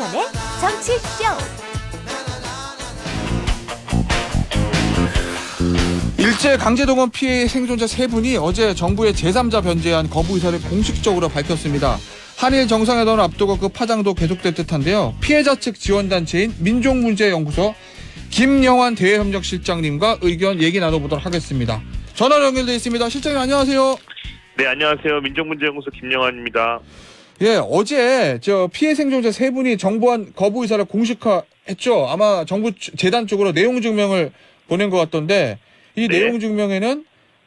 김종현의 정치쇼. 일제 강제동원 피해 생존자 3분이 어제 정부의 제3자 변제안 거부 의사를 공식적으로 밝혔습니다. 한일 정상회담을 앞두고 그 파장도 계속될 듯한데요. 피해자 측 지원단체인 민족문제연구소 김영환 대외협력실장님과 의견 얘기 나눠보도록 하겠습니다. 전화로 연결되어 있습니다. 실장님 안녕하세요. 네, 안녕하세요. 민족문제연구소 김영환입니다. 예, 어제 피해 생존자 3분이 정부안 거부 의사를 공식화했죠. 아마 정부 재단 쪽으로 내용 증명을 보낸 것 같던데 이 네. 내용 증명에는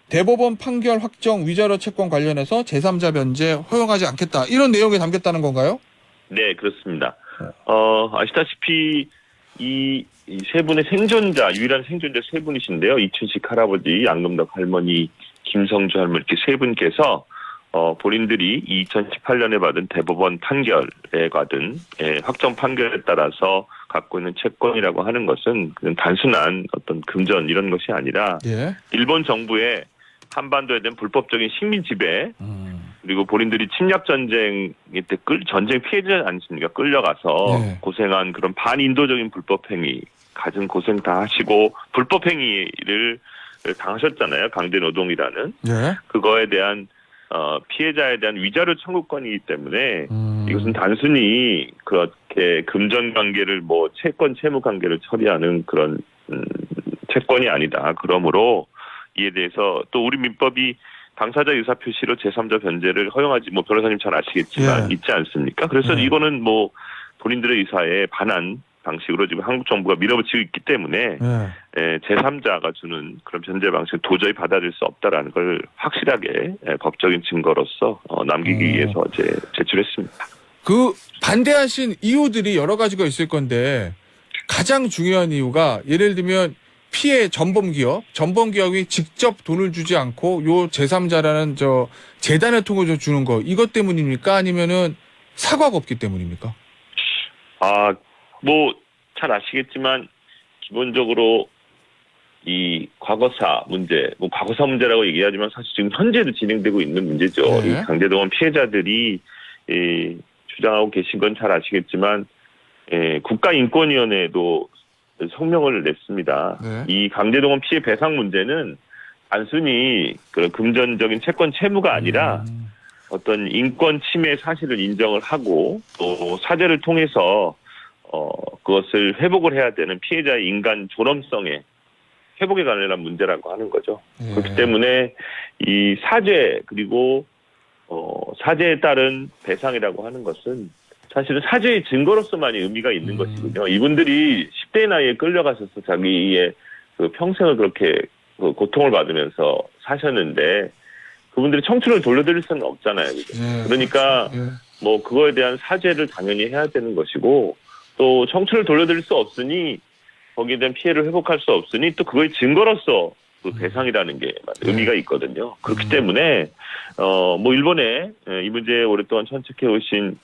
대법원 판결 확정 위자료 채권 관련해서 제3자 변제 허용하지 않겠다 이런 내용이 담겼다는 건가요? 네, 그렇습니다. 아시다시피 이 세 분의 생존자, 유일한 생존자 3분이신데요. 이춘식 할아버지, 양금덕 할머니, 김성주 할머니 이렇게 3분께서 본인들이 2018년에 받은 대법원 판결에 받은 확정 판결에 따라서 갖고 있는 채권이라고 하는 것은 그냥 단순한 어떤 금전 이런 것이 아니라 예. 일본 정부의 한반도에 대한 불법적인 식민 지배 그리고 본인들이 침략 전쟁 때 전쟁 피해자 아니십니까? 끌려가서 네. 고생한 그런 반인도적인 불법 행위, 갖은 고생 다 하시고 불법 행위를 당하셨잖아요. 강제 노동이라는. 예. 그거에 대한 피해자에 대한 위자료 청구권이기 때문에 이것은 단순히 그렇게 금전 관계를 채권 채무 관계를 처리하는 그런 채권이 아니다. 그러므로 이에 대해서 또 우리 민법이 당사자 의사 표시로 제3자 변제를 허용하지 변호사님 잘 아시겠지만 있지 않습니까? 그래서 이거는 본인들의 의사에 반한 방식으로 지금 한국 정부가 밀어붙이고 있기 때문에 제3자가 주는 그런 변제 방식을 도저히 받아들일 수 없다라는 걸 확실하게 법적인 증거로서 남기기 위해서 어제 제출했습니다. 그 반대하신 이유들이 여러 가지가 있을 건데 가장 중요한 이유가 예를 들면 피해 전범기업이 직접 돈을 주지 않고 요 제3자라는 재단을 통해서 주는 거 이것 때문입니까? 아니면은 사과가 없기 때문입니까? 잘 아시겠지만 기본적으로 이 과거사 문제, 과거사 문제라고 얘기하지만 사실 지금 현재도 진행되고 있는 문제죠. 네. 이 강제동원 피해자들이 주장하고 계신 건 잘 아시겠지만 국가인권위원회에도 성명을 냈습니다. 네. 이 강제동원 피해 배상 문제는 단순히 그런 금전적인 채권 채무가 아니라 어떤 인권 침해 사실을 인정을 하고 또 사죄를 통해서 그것을 회복을 해야 되는 피해자의 인간 존엄성의 회복에 관련한 문제라고 하는 거죠. 그렇기 때문에 이 사죄 그리고 사죄에 따른 배상이라고 하는 것은 사실은 사죄의 증거로서만이 의미가 있는 것이군요. 이분들이 10대 나이에 끌려가셔서 자기의 그 평생을 그렇게 고통을 받으면서 사셨는데 그분들이 청춘을 돌려드릴 수는 없잖아요. 그러니까 그거에 대한 사죄를 당연히 해야 되는 것이고 또 청춘을 돌려드릴 수 없으니 거기에 대한 피해를 회복할 수 없으니 또 그거의 증거로서 그 배상이라는 게 의미가 있거든요. 그렇기 때문에 일본에 이 문제에 오랫동안 천착해 오신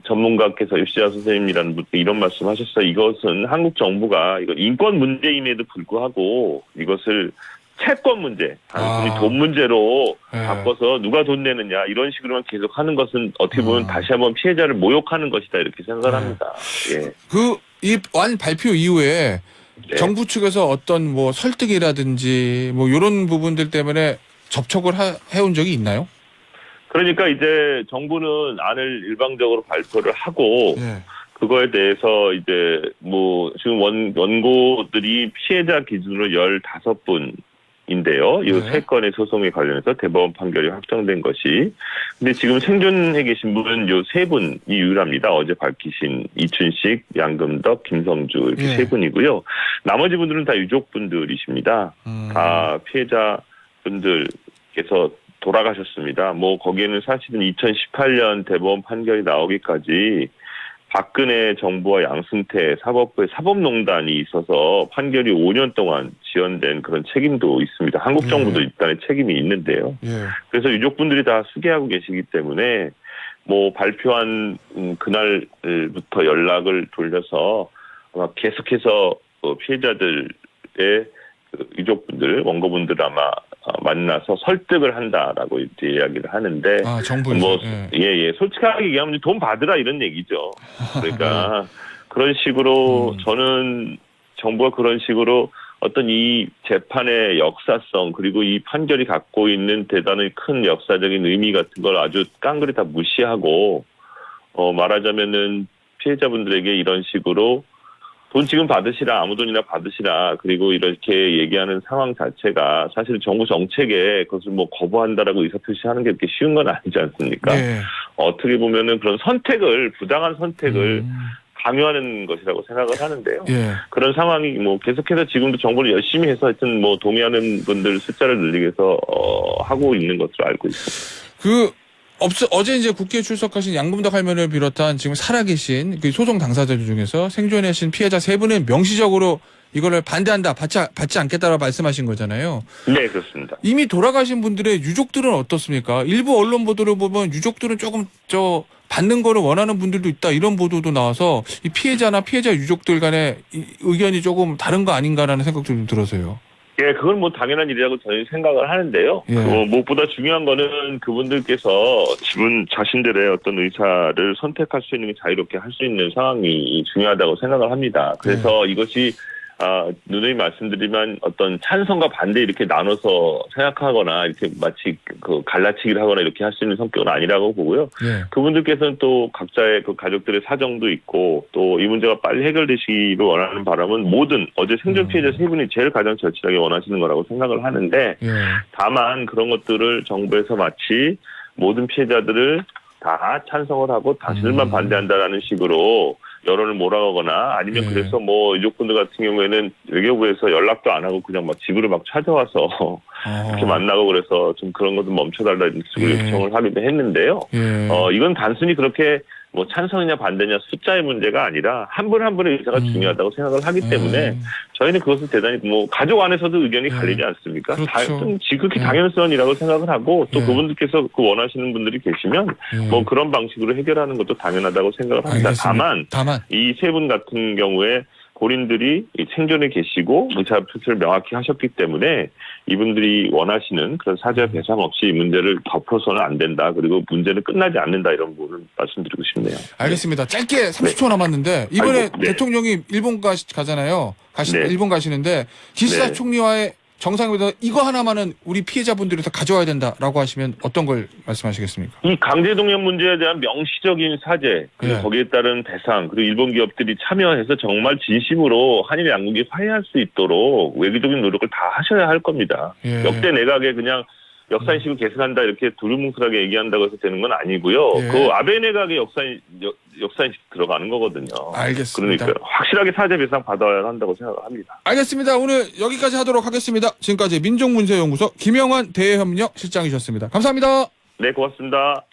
전문가께서 요시다 선생님이라는 분께 이런 말씀하셨어요. 이것은 한국 정부가 이거 인권 문제임에도 불구하고 이것을 채권 문제, 단순히 돈 문제로 바꿔서 누가 돈 내느냐 이런 식으로만 계속 하는 것은 어떻게 보면 다시 한번 피해자를 모욕하는 것이다 이렇게 생각을 합니다. 예. 이 발표 이후에 네. 정부 측에서 어떤 설득이라든지 이런 부분들 때문에 접촉을 해온 적이 있나요? 그러니까 이제 정부는 안을 일방적으로 발표를 하고 그거에 대해서 이제 지금 원고들이 피해자 기준으로 15분인데요. 이 3건의 소송에 관련해서 대법원 판결이 확정된 것이. 근데 지금 생존해 계신 분은 이 3분이 유일합니다. 어제 밝히신 이춘식, 양금덕, 김성주 이렇게 3분이고요. 나머지 분들은 다 유족분들이십니다. 다 피해자분들께서 돌아가셨습니다. 거기에는 사실은 2018년 대법원 판결이 나오기까지 박근혜 정부와 양승태 사법부의 사법농단이 있어서 판결이 5년 동안 지연된 그런 책임도 있습니다. 한국 정부도 일단의 책임이 있는데요. 그래서 유족분들이 다 수계하고 계시기 때문에 발표한 그날부터 연락을 돌려서 아마 계속해서 피해자들의 유족분들, 원고분들 아마 만나서 설득을 한다라고 이제 이야기를 하는데 정부에서 뭐 솔직하게 얘기하면 돈 받으라 이런 얘기죠. 그러니까 그런 식으로 저는 정부가 그런 식으로 어떤 이 재판의 역사성 그리고 이 판결이 갖고 있는 대단히 큰 역사적인 의미 같은 걸 아주 깡그리 다 무시하고 말하자면은 피해자분들에게 이런 식으로 돈 지금 받으시라, 아무 돈이나 받으시라, 그리고 이렇게 얘기하는 상황 자체가 사실 정부 정책에 그것을 뭐 거부한다라고 의사표시하는 게 그렇게 쉬운 건 아니지 않습니까? 네. 어떻게 보면은 그런 부당한 선택을 강요하는 것이라고 생각을 하는데요. 예. 그런 상황이 뭐 계속해서 지금도 정부를 열심히 해서 하여튼 뭐 동의하는 분들 숫자를 늘리기 위해서 하고 있는 것으로 알고 있습니다. 어제 이제 국회에 출석하신 양금덕 할머니를 비롯한 지금 살아계신 그 소송 당사자들 중에서 생존하신 피해자 3분은 명시적으로 이거를 반대한다, 받지 않겠다라고 말씀하신 거잖아요. 네, 그렇습니다. 이미 돌아가신 분들의 유족들은 어떻습니까? 일부 언론 보도를 보면 유족들은 조금 받는 거를 원하는 분들도 있다, 이런 보도도 나와서 이 피해자나 피해자 유족들 간의 의견이 조금 다른 거 아닌가라는 생각도 좀 들어서요. 예, 그건 뭐 당연한 일이라고 저는 생각을 하는데요. 예. 무엇보다 중요한 거는 그분들께서 자신들의 어떤 의사를 선택할 수 있는 게 자유롭게 할 수 있는 상황이 중요하다고 생각을 합니다. 그래서 이것이 누누이 말씀드리면 어떤 찬성과 반대 이렇게 나눠서 생각하거나 이렇게 마치 갈라치기를 하거나 이렇게 할 수 있는 성격은 아니라고 보고요. 예. 그분들께서는 또 각자의 그 가족들의 사정도 있고 또 이 문제가 빨리 해결되시기를 원하는 바람은 어제 생존 피해자 3분이 제일 가장 절실하게 원하시는 거라고 생각을 하는데 예. 다만 그런 것들을 정부에서 마치 모든 피해자들을 다 찬성을 하고 당신들만 반대한다라는 식으로 여론을 몰아가거나 아니면 그래서 뭐 유족분들 같은 경우에는 외교부에서 연락도 안 하고 그냥 막 집으로 막 찾아와서 이렇게 만나고 그래서 좀 그런 것도 멈춰달라 이런 식으로 요청을 하기도 했는데요. 이건 단순히 그렇게 뭐 찬성이냐 반대냐 숫자의 문제가 아니라 한 분 한 분의 의사가 중요하다고 생각을 하기 때문에 저희는 그것을 대단히 뭐 가족 안에서도 의견이 갈리지 않습니까? 그렇죠. 지극히 당연스러운 일이라고 생각을 하고 또 그분들께서 원하시는 분들이 계시면 뭐 그런 방식으로 해결하는 것도 당연하다고 생각을 합니다. 알겠습니다. 다만 이 3분 같은 경우에 고린들이 생존에 계시고 의사 표시를 명확히 하셨기 때문에 이분들이 원하시는 그런 사죄와 배상 없이 이 문제를 덮어서는 안 된다. 그리고 문제는 끝나지 않는다. 이런 부분을 말씀드리고 싶네요. 알겠습니다. 짧게 30초 남았는데 이번에 대통령이 일본 가잖아요. 일본 가시는데 기시다 총리와의 정상회담 이거 하나만은 우리 피해자분들에서 가져와야 된다라고 하시면 어떤 걸 말씀하시겠습니까? 이 강제동역 문제에 대한 명시적인 사죄, 그리고 거기에 따른 배상, 그리고 일본 기업들이 참여해서 정말 진심으로 한일 양국이 화해할 수 있도록 외교적인 노력을 다 하셔야 할 겁니다. 역대 내각에 그냥 역사인식을 계승한다 이렇게 두루뭉술하게 얘기한다고 해서 되는 건 아니고요. 그 아베 내각의 역사인식 들어가는 거거든요. 알겠습니다. 그러니까 확실하게 사죄 배상 받아야 한다고 생각을 합니다. 알겠습니다. 오늘 여기까지 하도록 하겠습니다. 지금까지 민족문제연구소 김영환 대외협력 실장이셨습니다. 감사합니다. 네, 고맙습니다.